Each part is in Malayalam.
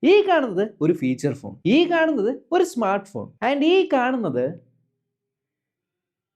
ഈ കാണുന്നത് ഒരു ഫീച്ചർ ഫോൺ, ഈ കാണുന്നത് ഒരു സ്മാർട്ട് ഫോൺ, ആൻഡ് ഈ കാണുന്നത്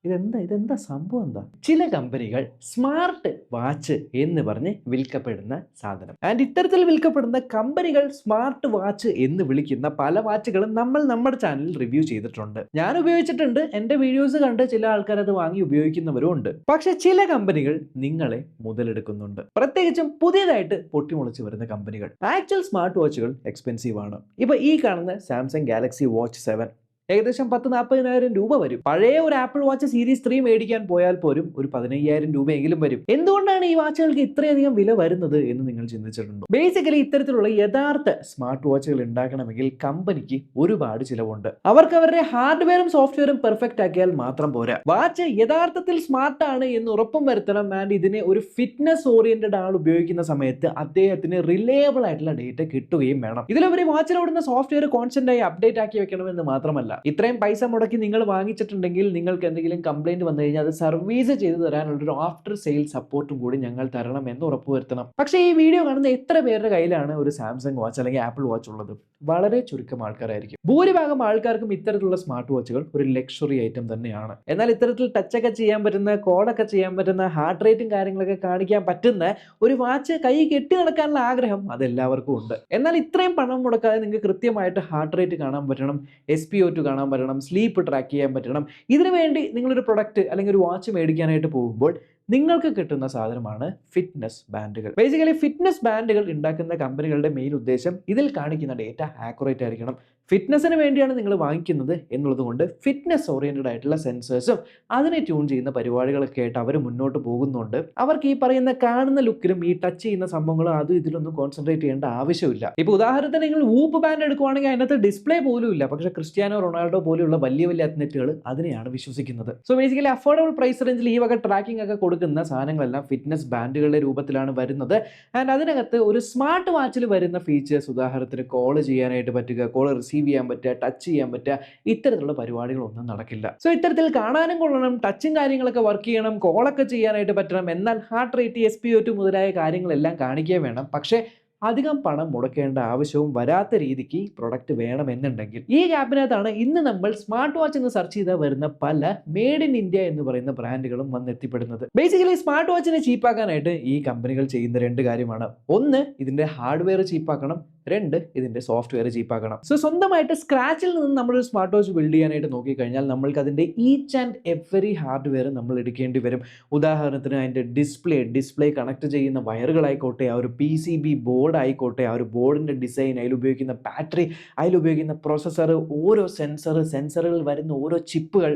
ഇതെന്താ സംഭവം എന്താ? ചില കമ്പനികൾ സ്മാർട്ട് വാച്ച് എന്ന് പറഞ്ഞ് വിൽക്കപ്പെടുന്ന സാധനം. ആൻഡ് ഇത്തരത്തിൽ വിൽക്കപ്പെടുന്ന കമ്പനികൾ സ്മാർട്ട് വാച്ച് എന്ന് വിളിക്കുന്ന പല വാച്ചുകളും നമ്മൾ നമ്മുടെ ചാനലിൽ റിവ്യൂ ചെയ്തിട്ടുണ്ട്. ഞാൻ ഉപയോഗിച്ചിട്ടുണ്ട്. എന്റെ വീഡിയോസ് കണ്ട് ചില ആൾക്കാർ അത് വാങ്ങി ഉപയോഗിക്കുന്നവരും ഉണ്ട്. പക്ഷെ ചില കമ്പനികൾ നിങ്ങളെ മുതലെടുക്കുന്നുണ്ട്, പ്രത്യേകിച്ചും പുതിയതായിട്ട് പൊട്ടിമുളച്ച് വരുന്ന കമ്പനികൾ. ആക്ച്വൽ സ്മാർട്ട് വാച്ചുകൾ എക്സ്പെൻസീവ് ആണ്. ഇപ്പൊ ഈ കാണുന്ന സാംസങ് ഗാലക്സി വാച്ച് 7 ഏകദേശം 10-40,000 രൂപ വരും. പഴയ ഒരു ആപ്പിൾ വാച്ച് സീരീസ് 3 മേടിക്കാൻ പോയാൽ പോലും ഒരു 15,000 രൂപയെങ്കിലും വരും. എന്തുകൊണ്ടാണ് ഈ വാച്ചുകൾക്ക് ഇത്രയധികം വില വരുന്നത് എന്ന് നിങ്ങൾ ചിന്തിച്ചിട്ടുണ്ടോ? ബേസിക്കലി ഇത്തരത്തിലുള്ള യഥാർത്ഥ സ്മാർട്ട് വാച്ചുകൾ ഉണ്ടാക്കണമെങ്കിൽ കമ്പനിക്ക് ഒരുപാട് ചിലവുണ്ട്. അവർക്ക് അവരുടെ ഹാർഡ്വെയറും സോഫ്റ്റ്വെയറും പെർഫെക്റ്റ് ആക്കിയാൽ മാത്രം പോരാ, വാച്ച് യഥാർത്ഥത്തിൽ സ്മാർട്ട് ആണ് എന്ന് ഉറപ്പും വരുത്തണം. ആൻഡ് ഇതിനെ ഒരു ഫിറ്റ്നസ് ഓറിയന്റഡ് ആൾ ഉപയോഗിക്കുന്ന സമയത്ത് അദ്ദേഹത്തിന് റിലയബിൾ ആയിട്ടുള്ള ഡേറ്റ കിട്ടുകയും വേണം. ഇതിലുപരി വാച്ചിലോടുന്ന സോഫ്റ്റ്വെയർ കോൺസ്റ്റന്റ് ആയി അപ്ഡേറ്റ് ആക്കി വെക്കണമെന്ന് മാത്രമല്ല, ഇത്രയും പൈസ മുടക്കി നിങ്ങൾ വാങ്ങിച്ചിട്ടുണ്ടെങ്കിൽ നിങ്ങൾക്ക് എന്തെങ്കിലും കംപ്ലൈന്റ് വന്നു കഴിഞ്ഞാൽ അത് സർവീസ് ചെയ്തു തരാനുള്ള ഒരു ആഫ്റ്റർ സെയിൽ സപ്പോർട്ടും കൂടി ഞങ്ങൾ തരണം എന്ന് ഉറപ്പുവരുത്തണം. പക്ഷേ ഈ വീഡിയോ കാണുന്ന എത്ര പേരുടെ കയ്യിലാണ് ഒരു സാംസങ് വാച്ച് അല്ലെങ്കിൽ ആപ്പിൾ വാച്ച് ഉള്ളത്? വളരെ ചുരുക്കം ആൾക്കാരായിരിക്കും. ഭൂരിഭാഗം ആൾക്കാർക്കും ഇത്തരത്തിലുള്ള സ്മാർട്ട് വാച്ചുകൾ ഒരു ലക്ഷറി ഐറ്റം തന്നെയാണ്. എന്നാൽ ഇത്തരത്തിൽ ടച്ച് ഒക്കെ ചെയ്യാൻ പറ്റുന്ന, കോളൊക്കെ ചെയ്യാൻ പറ്റുന്ന, ഹാർട്ട് റേറ്റും കാര്യങ്ങളൊക്കെ കാണിക്കാൻ പറ്റുന്ന ഒരു വാച്ച് കൈ കെട്ടി നടക്കാനുള്ള ആഗ്രഹം അതെല്ലാവർക്കും ഉണ്ട്. എന്നാൽ ഇത്രയും പണം മുടക്കാതെ നിങ്ങൾക്ക് കൃത്യമായിട്ട് ഹാർട്ട് റേറ്റ് കാണാൻ പറ്റണം, SpO2 കാണാൻ പറ്റണം, സ്ലീപ്പ് ട്രാക്ക് ചെയ്യാൻ പറ്റണം. ഇതിനു വേണ്ടി നിങ്ങളൊരു പ്രൊഡക്റ്റ് അല്ലെങ്കിൽ ഒരു വാച്ച് മേടിക്കാനായിട്ട് പോകുമ്പോൾ നിങ്ങൾക്ക് കിട്ടുന്ന സാധനമാണ് ഫിറ്റ്നസ് ബാൻഡുകൾ. ബേസിക്കലി ഫിറ്റ്നസ് ബാൻഡുകൾ ഉണ്ടാക്കുന്ന കമ്പനികളുടെ മെയിൻ ഉദ്ദേശം ഇതിൽ കാണിക്കുന്ന ഡേറ്റ ആക്യുറേറ്റ് ആയിരിക്കണം. ഫിറ്റ്നസിന് വേണ്ടിയാണ് നിങ്ങൾ വാങ്ങിക്കുന്നത് എന്നുള്ളത് കൊണ്ട് ഫിറ്റ്നസ് ഓറിയന്റഡ് ആയിട്ടുള്ള സെൻസേഴ്സും അതിനെ ട്യൂൺ ചെയ്യുന്ന പരിപാടികളൊക്കെ ആയിട്ട് അവർ മുന്നോട്ട് പോകുന്നുണ്ട്. അവർക്ക് ഈ പറയുന്ന കാണുന്ന ലുക്കിലും ഈ ടച്ച് ചെയ്യുന്ന സംഭവങ്ങളും അതും ഇതിലൊന്നും കോൺസെൻട്രേറ്റ് ചെയ്യേണ്ട ആവശ്യമില്ല. ഇപ്പൊ ഉദാഹരണത്തിന് നിങ്ങൾ വൂപ്പ് ബാൻഡ് എടുക്കുവാണെങ്കിൽ അതിനകത്ത് ഡിസ്പ്ലേ പോലും ഇല്ല. പക്ഷേ ക്രിസ്ത്യാനോ റൊണാൾഡോ പോലെയുള്ള വലിയ വലിയ അത്ലറ്റുകൾ അതിനെയാണ് വിശ്വസിക്കുന്നത്. സോ ബേസിക്കലി അഫോർഡബിൾ പ്രൈസ് റേഞ്ചിൽ ഈ വക ട്രാക്കിംഗ് ഒക്കെ കൊടുക്കുന്ന സാധനങ്ങളെല്ലാം ഫിറ്റ്നസ് ബാൻഡുകളുടെ രൂപത്തിലാണ് വരുന്നത്. ആൻഡ് അതിനകത്ത് ഒരു സ്മാർട്ട് വാച്ചിൽ വരുന്ന ഫീച്ചേഴ്സ്, ഉദാഹരണത്തിന് കോൾ ചെയ്യാനായിട്ട് പറ്റുക, കോൾ റിസീവ് ചെയ്യാൻ പറ്റുക, ടച്ച് ചെയ്യാൻ പറ്റുക, ഇത്തരത്തിലുള്ള പരിപാടികളൊന്നും നടക്കില്ല. സോ ഇത്തരത്തിൽ കാണാനും കൊള്ളണം, ടച്ചും കാര്യങ്ങളൊക്കെ വർക്ക് ചെയ്യണം, കോളൊക്കെ ചെയ്യാനായിട്ട് പറ്റണം, എന്നാൽ ഹാർട്ട് റേറ്റ്, SpO2 മുതലായ കാര്യങ്ങളെല്ലാം കാണിക്കാൻ വേണം. പക്ഷേ അധികം പണം മുടക്കേണ്ട ആവശ്യവും വരാത്ത രീതിക്ക് പ്രൊഡക്റ്റ് വേണമെന്നുണ്ടെങ്കിൽ ഈ ഗ്യാപ്പിനകത്താണ് ഇന്ന് നമ്മൾ സ്മാർട്ട് വാച്ച് എന്ന് സെർച്ച് ചെയ്താൽ വരുന്ന പല മെയ്ഡ് ഇൻ ഇന്ത്യ എന്ന് പറയുന്ന ബ്രാൻഡുകളും വന്നെത്തിപ്പെടുന്നത്. ബേസിക്കലി സ്മാർട്ട് വാച്ചിനെ ചീപ്പാക്കാനായിട്ട് ഈ കമ്പനികൾ ചെയ്യുന്ന 2 കാര്യമാണ്. ഒന്ന്, ഇതിന്റെ ഹാർഡ്വെയർ ചീപ്പാക്കണം. 2, ഇതിന്റെ സോഫ്റ്റ്വെയർ ചീപ്പാക്കണം. സോ സ്വന്തമായിട്ട് സ്ക്രാച്ചിൽ നിന്ന് നമ്മളൊരു സ്മാർട്ട് വാച്ച് ബിൽഡ് ചെയ്യാനായിട്ട് നോക്കിക്കഴിഞ്ഞാൽ നമ്മൾക്ക് അതിന്റെ ഈച്ച് ആൻഡ് എവറി ഹാർഡ്വെയർ നമ്മൾ എടുക്കേണ്ടി വരും. ഉദാഹരണത്തിന് അതിന്റെ ഡിസ്പ്ലേ കണക്ട് ചെയ്യുന്ന വയറുകളായിക്കോട്ടെ, ആ ഒരു PCB ബോർഡ് ആയിക്കോട്ടെ, ആ ഒരു ബോർഡിന്റെ ഡിസൈൻ, അതിൽ ഉപയോഗിക്കുന്ന ബാറ്ററി, അതിൽ ഉപയോഗിക്കുന്ന പ്രോസസ്സർ, ഓരോ സെൻസറുകൾ വരുന്ന ഓരോ ചിപ്പുകൾ,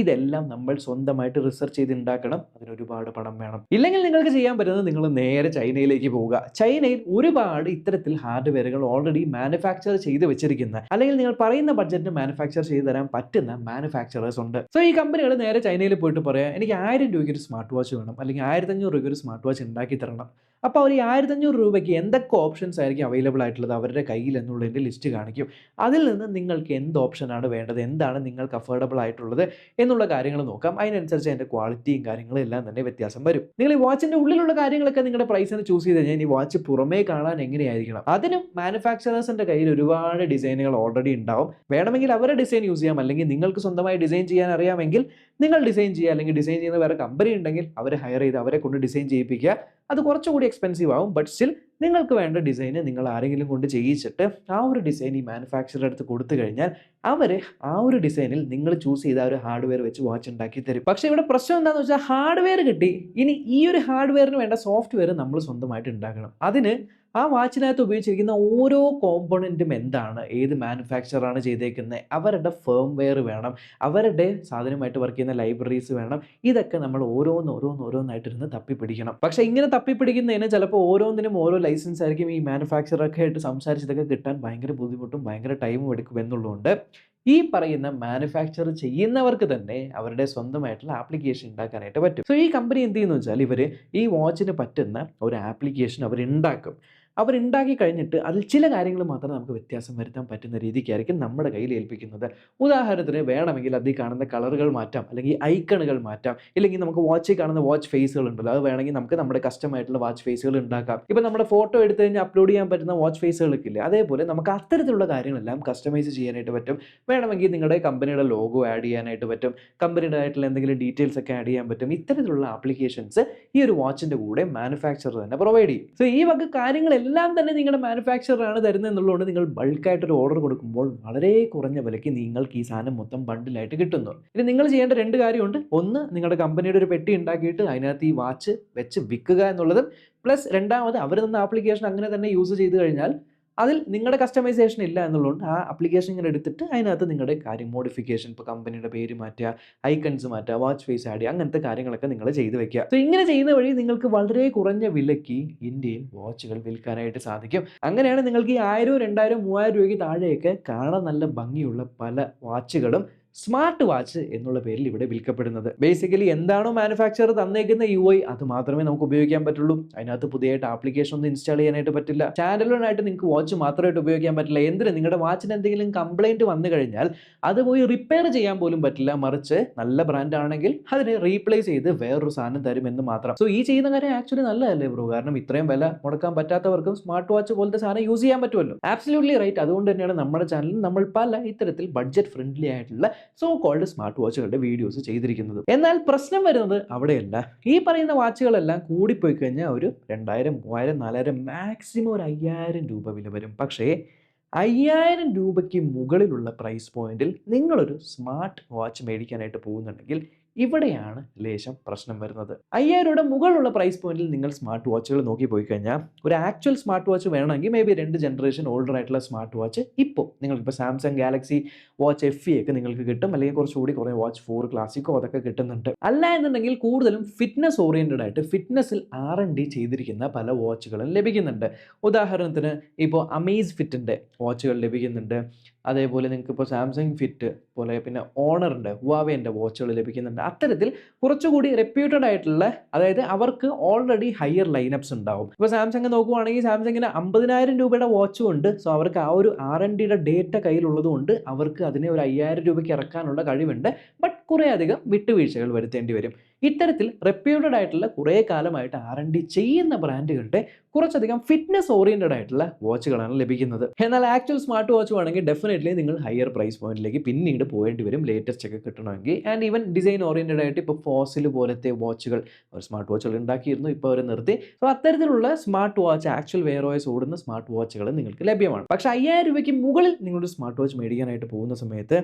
ഇതെല്ലാം നമ്മൾ സ്വന്തമായിട്ട് റിസർച്ച് ചെയ്ത് ഉണ്ടാക്കണം. അതിന് ഒരുപാട് പണം വേണം. ഇല്ലെങ്കിൽ നിങ്ങൾക്ക് ചെയ്യാൻ പറ്റുന്നത് നിങ്ങൾ നേരെ ചൈനയിലേക്ക് പോവുക. ചൈനയിൽ ഒരുപാട് ഇത്തരത്തിൽ ഹാർഡ്വെയറുകൾ ഓൾറെഡി മാനുഫാക്ചർ ചെയ്ത് വെച്ചിരിക്കുന്ന, അല്ലെങ്കിൽ നിങ്ങൾ പറയുന്ന ബഡ്ജറ്റിന് മാനുഫാക്ചർ ചെയ്ത് തരാൻ പറ്റുന്ന മാനുഫാക്ചറേഴ്സ് ഉണ്ട്. സോ ഈ കമ്പനികൾ നേരെ ചൈനയിൽ പോയിട്ട് പറയാം, എനിക്ക് 1000 രൂപയ്ക്ക് ഒരു സ്മാർട്ട് വാച്ച് വേണം, അല്ലെങ്കിൽ 1500 രൂപയ്ക്ക് ഒരു സ്മാർട്ട് വാച്ച് ഉണ്ടാക്കി തരണം. അപ്പോൾ അവർ 1500 രൂപയ്ക്ക് എന്തൊക്കെ ഓപ്ഷൻസ് ആയിരിക്കും അവൈലബിൾ ആയിട്ടുള്ളത് അവരുടെ കയ്യിൽ എന്നുള്ളതിൻ്റെ ലിസ്റ്റ് കാണിക്കും. അതിൽ നിന്ന് നിങ്ങൾക്ക് എന്ത് ഓപ്ഷനാണ് വേണ്ടത്, എന്താണ് നിങ്ങൾക്ക് അഫോർഡബിൾ ആയിട്ടുള്ളത് എന്നുള്ള കാര്യങ്ങൾ നോക്കാം. അതിനനുസരിച്ച് അതിൻ്റെ ക്വാളിറ്റിയും കാര്യങ്ങളും എല്ലാം തന്നെ വ്യത്യാസം വരും. നിങ്ങൾ ഈ വാച്ചിൻ്റെ ഉള്ളിലുള്ള കാര്യങ്ങളൊക്കെ നിങ്ങളുടെ പ്രൈസിന് ചൂസ് ചെയ്ത് കഴിഞ്ഞാൽ ഈ വാച്ച് പുറമേ കാണാൻ എങ്ങനെയായിരിക്കണം, അതിനും മാനുഫാക്ചറേഴ്സിൻ്റെ കയ്യിൽ ഒരുപാട് ഡിസൈനുകൾ ഓൾറെഡി ഉണ്ടാവും. വേണമെങ്കിൽ അവരുടെ ഡിസൈൻ യൂസ് ചെയ്യാം, അല്ലെങ്കിൽ നിങ്ങൾക്ക് സ്വന്തമായി ഡിസൈൻ ചെയ്യാൻ അറിയാമെങ്കിൽ നിങ്ങൾ ഡിസൈൻ ചെയ്യുക, അല്ലെങ്കിൽ ഡിസൈൻ ചെയ്യുന്ന വേറെ കമ്പനി ഉണ്ടെങ്കിൽ അവരെ ഹയർ ചെയ്ത് അവരെ കൊണ്ട് ഡിസൈൻ ചെയ്യിപ്പിക്കുക. അത് കുറച്ചുകൂടി എക്സ്പെൻസീവ് ആവും, ബട്ട് സ്റ്റിൽ നിങ്ങൾക്ക് വേണ്ട ഡിസൈന് നിങ്ങൾ ആരെങ്കിലും കൊണ്ട് ചെയ്യിച്ചിട്ട് ആ ഒരു ഡിസൈൻ ഈ മാനുഫാക്ചറുടെ അടുത്ത് കൊടുത്തു കഴിഞ്ഞാൽ അവർ ആ ഒരു ഡിസൈനിൽ നിങ്ങൾ ചൂസ് ചെയ്ത ഒരു ഹാർഡ്വെയർ വെച്ച് വാച്ച് ഉണ്ടാക്കി തരും. പക്ഷേ ഇവിടെ പ്രശ്നം എന്താണെന്ന് വെച്ചാൽ ഹാർഡ്വെയർ കിട്ടി, ഇനി ഈ ഒരു ഹാർഡ്വെയറിന് വേണ്ട സോഫ്റ്റ്വെയർ നമ്മൾ സ്വന്തമായിട്ട് ഉണ്ടാക്കണം. അതിന് ആ വാച്ചിനകത്ത് ഉപയോഗിച്ചിരിക്കുന്ന ഓരോ കോമ്പണൻറ്റും എന്താണ്, ഏത് മാനുഫാക്ചറാണ് ചെയ്തേക്കുന്നത്, അവരുടെ ഫേംവെയർ വേണം, അവരുടെ സാധനമായിട്ട് വർക്ക് ചെയ്യുന്ന ലൈബ്രറീസ് വേണം. ഇതൊക്കെ നമ്മൾ ഓരോന്നായിട്ടിരുന്ന് തപ്പിപ്പിടിക്കണം. പക്ഷേ ഇങ്ങനെ തപ്പിപ്പിടിക്കുന്നതിന് ചിലപ്പോൾ ഓരോന്നിനും ഓരോ ലൈസൻസ് ആയിരിക്കും. ഈ മാനുഫാക്ചറൊക്കെ ആയിട്ട് സംസാരിച്ചതൊക്കെ കിട്ടാൻ ഭയങ്കര ബുദ്ധിമുട്ടും ഭയങ്കര ടൈമും എടുക്കും എന്നുള്ളതുകൊണ്ട് ഈ പറയുന്ന മാനുഫാക്ചർ ചെയ്യുന്നവർക്ക് തന്നെ അവരുടെ സ്വന്തമായിട്ടുള്ള ആപ്ലിക്കേഷൻ ഉണ്ടാക്കാനായിട്ട് പറ്റും. സോ ഈ കമ്പനി എന്ത് ചെയ്യുന്നു വെച്ചാൽ ഇവർ ഈ വാച്ചിന് പറ്റുന്ന ഒരു ആപ്ലിക്കേഷൻ അവർ ഉണ്ടാക്കും. അവരുണ്ടാക്കി കഴിഞ്ഞിട്ട് അതിൽ ചില കാര്യങ്ങൾ മാത്രം നമുക്ക് വ്യത്യാസം വരുത്താൻ പറ്റുന്ന രീതിക്കായിരിക്കും നമ്മുടെ കയ്യിൽ ഏൽപ്പിക്കുന്നത്. ഉദാഹരണത്തിന് വേണമെങ്കിൽ അതിൽ കാണുന്ന കളറുകൾ മാറ്റാം, അല്ലെങ്കിൽ ഐക്കണുകൾ മാറ്റാം, ഇല്ലെങ്കിൽ നമുക്ക് വാച്ചിൽ കാണുന്ന വാച്ച് ഫേസുകൾ ഉണ്ടല്ലോ, അത് വേണമെങ്കിൽ നമുക്ക് നമ്മുടെ കസ്റ്റമായിട്ടുള്ള വാച്ച് ഫേസുകൾ ഉണ്ടാക്കാം. ഇപ്പം നമ്മുടെ ഫോട്ടോ എടുത്തു കഴിഞ്ഞാൽ അപ്ലോഡ് ചെയ്യാൻ പറ്റുന്ന വാച്ച് ഫേസുകളൊക്കെ ഇല്ലേ, അതേപോലെ നമുക്ക് അത്തരത്തിലുള്ള കാര്യങ്ങളെല്ലാം കസ്റ്റമൈസ് ചെയ്യാനായിട്ട് പറ്റും. വേണമെങ്കിൽ നിങ്ങളുടെ കമ്പനിയുടെ ലോഗോ ആഡ് ചെയ്യാനായിട്ട് പറ്റും, കമ്പനിയുടെ ആയിട്ടുള്ള എന്തെങ്കിലും ഡീറ്റെയിൽസ് ഒക്കെ ആഡ് ചെയ്യാൻ പറ്റും. ഇത്തരത്തിലുള്ള ആപ്ലിക്കേഷൻസ് ഈ ഒരു വാച്ചിന്റെ കൂടെ മാനുഫാക്ചറർ തന്നെ പ്രൊവൈഡ് ചെയ്യും. സോ ഈ വക കാര്യങ്ങളെല്ലാം തന്നെ നിങ്ങളുടെ മാനുഫാക്ചറാണ് തരുന്നത് എന്നുള്ളതുകൊണ്ട് നിങ്ങൾ ബൾക്കായിട്ട് ഒരു ഓർഡർ കൊടുക്കുമ്പോൾ വളരെ കുറഞ്ഞ വിലയ്ക്ക് നിങ്ങൾക്ക് ഈ സാധനം മൊത്തം ബണ്ടിലായിട്ട് കിട്ടുന്നു. ഇനി നിങ്ങൾ ചെയ്യേണ്ട രണ്ട് കാര്യമുണ്ട്. ഒന്ന്, നിങ്ങളുടെ കമ്പനിയുടെ ഒരു പെട്ടി ഉണ്ടാക്കിയിട്ട് അതിനകത്ത് ഈ വാച്ച് വെച്ച് വിൽക്കുക എന്നുള്ളതും, പ്ലസ് രണ്ടാമത് അവർ തന്ന ആപ്ലിക്കേഷൻ അങ്ങനെ തന്നെ യൂസ് ചെയ്ത് കഴിഞ്ഞാൽ അതിൽ നിങ്ങളുടെ കസ്റ്റമൈസേഷൻ ഇല്ല എന്നുള്ളതുകൊണ്ട് ആ ആപ്ലിക്കേഷൻ ഇങ്ങനെ എടുത്തിട്ട് അതിനകത്ത് നിങ്ങളുടെ കാര്യം മോഡിഫിക്കേഷൻ, ഇപ്പോൾ കമ്പനിയുടെ പേര് മാറ്റുക, ഐക്കൺസ് മാറ്റുക, വാച്ച് ഫേസ് ആഡ് ചെയ്യുക, അങ്ങനത്തെ കാര്യങ്ങളൊക്കെ നിങ്ങൾ ചെയ്ത് വെക്കുക. സോ ഇങ്ങനെ ചെയ്യുന്ന വഴി നിങ്ങൾക്ക് വളരെ കുറഞ്ഞ വിലയ്ക്ക് ഇന്ത്യയിൽ വാച്ചുകൾ വിൽക്കാനായിട്ട് സാധിക്കും. അങ്ങനെയാണ് നിങ്ങൾക്ക് ഈ 1000, 2000, 3000 രൂപയ്ക്ക് താഴെയൊക്കെ കാണാൻ നല്ല ഭംഗിയുള്ള പല വാച്ചുകളും സ്മാർട്ട് വാച്ച് എന്നുള്ള പേരിൽ ഇവിടെ വിൽക്കപ്പെടുന്നത്. ബേസിക്കലി എന്താണോ മാനുഫാക്ചർ തന്നേക്കുന്ന UI അത് മാത്രമേ നമുക്ക് ഉപയോഗിക്കാൻ പറ്റുള്ളൂ. അതിനകത്ത് പുതിയതായിട്ട് ആപ്ലിക്കേഷൻ ഒന്നും ഇൻസ്റ്റാൾ ചെയ്യാനായിട്ട് പറ്റില്ല. സ്റ്റാൻഡലോൺ ആയിട്ട് നിങ്ങൾക്ക് വാച്ച് മാത്രമായിട്ട് ഉപയോഗിക്കാൻ പറ്റില്ല. എന്തിന്, നിങ്ങളുടെ വാച്ചിന് എന്തെങ്കിലും കംപ്ലൈന്റ് വന്നു കഴിഞ്ഞാൽ അത് പോയി റിപ്പയർ ചെയ്യാൻ പോലും പറ്റില്ല. മറിച്ച് നല്ല ബ്രാൻഡ് ആണെങ്കിൽ അതിനെ റീപ്ലേസ് ചെയ്ത് വേറൊരു സാധനം തരും എന്ന് മാത്രം. സോ ഈ ചെയ്യുന്ന കാര്യം ആക്ച്വലി നല്ലതല്ലേ ബ്രോ? കാരണം ഇത്രയും വില മുടക്കാൻ പറ്റാത്തവർക്കും സ്മാർട്ട് വാച്ച് പോലത്തെ സാധനം യൂസ് ചെയ്യാൻ പറ്റുമല്ലോ. Absolutely right. അതുകൊണ്ട് തന്നെയാണ് നമ്മുടെ ചാനലിൽ നമ്മൾ പല ഇത്തരത്തിൽ ബഡ്ജറ്റ് ഫ്രണ്ട്ലി ആയിട്ടുള്ള സോ കോൾഡ് സ്മാർട്ട് വാച്ചുകളുടെ വീഡിയോസ് ചെയ്തിരിക്കുന്നത്. എന്നാൽ പ്രശ്നം വരുന്നത് അവിടെയല്ല. ഈ പറയുന്ന വാച്ചുകളെല്ലാം കൂടിപ്പോയി കഴിഞ്ഞാൽ ഒരു 2000, 3000, 4000, മാക്സിമം ഒരു 5000 രൂപ വില വരും. പക്ഷേ 5000 രൂപയ്ക്ക് മുകളിലുള്ള പ്രൈസ് പോയിന്റിൽ നിങ്ങളൊരു സ്മാർട്ട് വാച്ച് മേടിക്കാനായിട്ട് പോകുന്നുണ്ടെങ്കിൽ ഇവിടെയാണ് ലേശം പ്രശ്നം വരുന്നത്. 5000 രൂപയുടെ മുകളിലുള്ള പ്രൈസ് പോയിന്റിൽ നിങ്ങൾ സ്മാർട്ട് വാച്ചുകൾ നോക്കി പോയി കഴിഞ്ഞാൽ ഒരു ആക്ച്വൽ സ്മാർട്ട് വാച്ച് വേണമെങ്കിൽ മേ ബി 2 ജനറേഷൻ ഓൾഡർ ആയിട്ടുള്ള സ്മാർട്ട് വാച്ച് ഇപ്പോൾ നിങ്ങൾക്കിപ്പോൾ സാംസങ് ഗാലക്സി വാച്ച് FE ഒക്കെ നിങ്ങൾക്ക് കിട്ടും, അല്ലെങ്കിൽ കുറച്ചുകൂടി കുറേ വാച്ച് 4 ക്ലാസിക്കോ അതൊക്കെ കിട്ടുന്നുണ്ട്. അല്ല എന്നുണ്ടെങ്കിൽ കൂടുതലും ഫിറ്റ്നസ് ഓറിയന്റഡ് ആയിട്ട് ഫിറ്റ്നസിൽ R&D ചെയ്തിരിക്കുന്ന പല വാച്ചുകളും ലഭിക്കുന്നുണ്ട്. ഉദാഹരണത്തിന് ഇപ്പോൾ അമേസ് ഫിറ്റിൻ്റെ വാച്ചുകൾ ലഭിക്കുന്നുണ്ട്. അതേപോലെ നിങ്ങൾക്ക് ഇപ്പോൾ സാംസങ് ഫിറ്റ് പോലെ, പിന്നെ ഓണറിൻ്റെ, ഹുവാവേൻ്റെ വാച്ചുകൾ ലഭിക്കുന്നുണ്ട്. അത്തരത്തിൽ കുറച്ചുകൂടി റെപ്യൂട്ടഡ് ആയിട്ടുള്ള, അതായത് അവർക്ക് ഓൾറെഡി ഹയർ ലൈനപ്സ് ഉണ്ടാവും. ഇപ്പോൾ സാംസങ് നോക്കുവാണെങ്കിൽ സാംസങ്ങിന് 50,000 രൂപയുടെ വാച്ചും ഉണ്ട്. സോ അവർക്ക് ആ ഒരു R&Dയുടെ ഡേറ്റ കയ്യിലുള്ളത് കൊണ്ട് അവർക്ക് അതിനെ ഒരു 5000 രൂപയ്ക്ക് ഇറക്കാനുള്ള കഴിവുണ്ട്. ബട്ട് കുറേ അധികം വിട്ടുവീഴ്ചകൾ വരുത്തേണ്ടി വരും. ഇത്തരത്തിൽ റെപ്യൂട്ടഡ് ആയിട്ടുള്ള കുറേ കാലമായിട്ട് R&D ചെയ്യുന്ന ബ്രാൻഡുകളുടെ കുറച്ചധികം ഫിറ്റ്നസ് ഓറിയന്റഡ് ആയിട്ടുള്ള വാച്ചുകളാണ് ലഭിക്കുന്നത്. എന്നാൽ ആക്ച്വൽ സ്മാർട്ട് വാച്ച് വേണമെങ്കിൽ ഡെഫിനറ്റ്ലി നിങ്ങൾ ഹയർ പ്രൈസ് പോയിന്റിലേക്ക് പിന്നീട് പോകേണ്ടി വരും, ലേറ്റസ്റ്റ് ഒക്കെ കിട്ടണമെങ്കിൽ. ആൻഡ് ഈവൻ ഡിസൈൻ ഓറിയന്റഡ് ആയിട്ട് ഇപ്പോൾ ഫോസിൽ പോലത്തെ വാച്ചുകൾ, അവർ സ്മാർട്ട് വാച്ചുകൾ ഉണ്ടാക്കിയിരുന്നു, ഇപ്പോൾ അവർ നിർത്തി. സോ അത്തരത്തിലുള്ള smart watch, actual wear OS ഓടുന്ന സ്മാർട്ട് വാച്ചുകൾ നിങ്ങൾക്ക് ലഭ്യമാണ്. പക്ഷേ 5000 രൂപയ്ക്ക് മുകളിൽ നിങ്ങളൊരു സ്മാർട്ട് വാച്ച് മേടിക്കാനായിട്ട് പോകുന്ന സമയത്ത്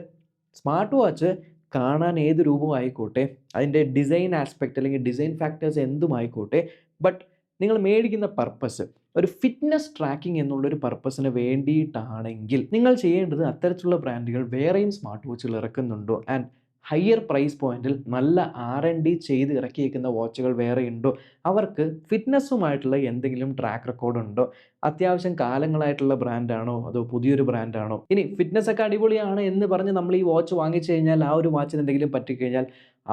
സ്മാർട്ട് വാച്ച് കാണാൻ ഏത് രൂപമായിക്കോട്ടെ, അതിൻ്റെ ഡിസൈൻ ആസ്പെക്റ്റ് അല്ലെങ്കിൽ ഡിസൈൻ ഫാക്ടേഴ്സ് എന്തുമായിക്കോട്ടെ, ബട്ട് നിങ്ങൾ മേടിക്കുന്ന പർപ്പസ് ഒരു ഫിറ്റ്നസ് ട്രാക്കിംഗ് എന്നുള്ളൊരു പർപ്പസിന് വേണ്ടിയിട്ടാണെങ്കിൽ നിങ്ങൾ ചെയ്യേണ്ടത് അത്തരത്തിലുള്ള ബ്രാൻഡുകൾ വേറെയും സ്മാർട്ട് വാച്ചുകൾ ഇറക്കുന്നുണ്ടോ, ആൻഡ് ഹയർ പ്രൈസ് പോയിന്റിൽ നല്ല R&D ചെയ്ത് ഇറക്കിയേക്കുന്ന വാച്ചുകൾ വേറെ ഉണ്ടോ, അവർക്ക് ഫിറ്റ്നസ്സുമായിട്ടുള്ള എന്തെങ്കിലും ട്രാക്ക് റെക്കോർഡ് ഉണ്ടോ, അത്യാവശ്യം കാലങ്ങളായിട്ടുള്ള ബ്രാൻഡാണോ അതോ പുതിയൊരു ബ്രാൻഡാണോ. ഇനി ഫിറ്റ്നസ് ഒക്കെ അടിപൊളിയാണ് എന്ന് പറഞ്ഞ് നമ്മൾ ഈ വാച്ച് വാങ്ങിച്ചു കഴിഞ്ഞാൽ ആ ഒരു വാച്ചിന് എന്തെങ്കിലും പറ്റിക്കഴിഞ്ഞാൽ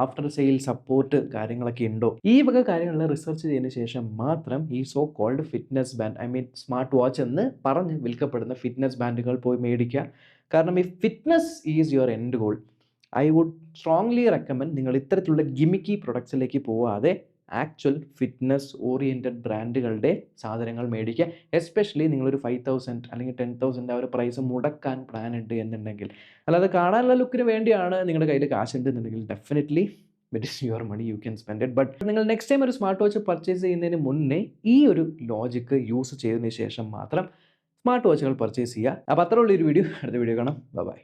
ആഫ്റ്റർ സെയിൽ സപ്പോർട്ട് കാര്യങ്ങളൊക്കെ ഉണ്ടോ, ഈ വക കാര്യങ്ങൾ റിസർച്ച് ചെയ്തതിന് ശേഷം മാത്രം ഈ so called fitness band, I mean smart watch എന്ന് പറഞ്ഞ് വിൽക്കപ്പെടുന്ന ഫിറ്റ്നസ് ബാൻഡുകൾ പോയി മേടിക്കുക. കാരണം ഈ fitness is your end goal. I would strongly recommend നിങ്ങൾ ഇത്തരത്തിലുള്ള ഗിമിക്കി പ്രൊഡക്ട്സിലേക്ക് പോവാതെ ആക്ച്വൽ ഫിറ്റ്നസ് ഓറിയൻറ്റഡ് ബ്രാൻഡുകളുടെ സാധനങ്ങൾ മേടിക്കുക. എസ്പെഷ്യലി നിങ്ങളൊരു 5000 അല്ലെങ്കിൽ 10,000 ആ ഒരു പ്രൈസ് മുടക്കാൻ പ്ലാൻ ഉണ്ട് എന്നുണ്ടെങ്കിൽ. അല്ലാതെ കാണാനുള്ള ലുക്കിന് വേണ്ടിയാണ് നിങ്ങളുടെ കയ്യിൽ കാശ് ഉണ്ടെന്നുണ്ടെങ്കിൽ definitely it is your money, you can spend it. But നിങ്ങൾ നെക്സ്റ്റ് ടൈം ഒരു സ്മാർട്ട് വാച്ച് പർച്ചേസ് ചെയ്യുന്നതിന് മുന്നേ ഈ ഒരു ലോജിക്ക് യൂസ് ചെയ്തതിന് ശേഷം മാത്രം സ്മാർട്ട് വാച്ചുകൾ പർച്ചേസ് ചെയ്യുക. അപ്പോൾ അത്രയുള്ള ഒരു വീഡിയോ, അടുത്ത വീഡിയോ കാണാം. ബൈ.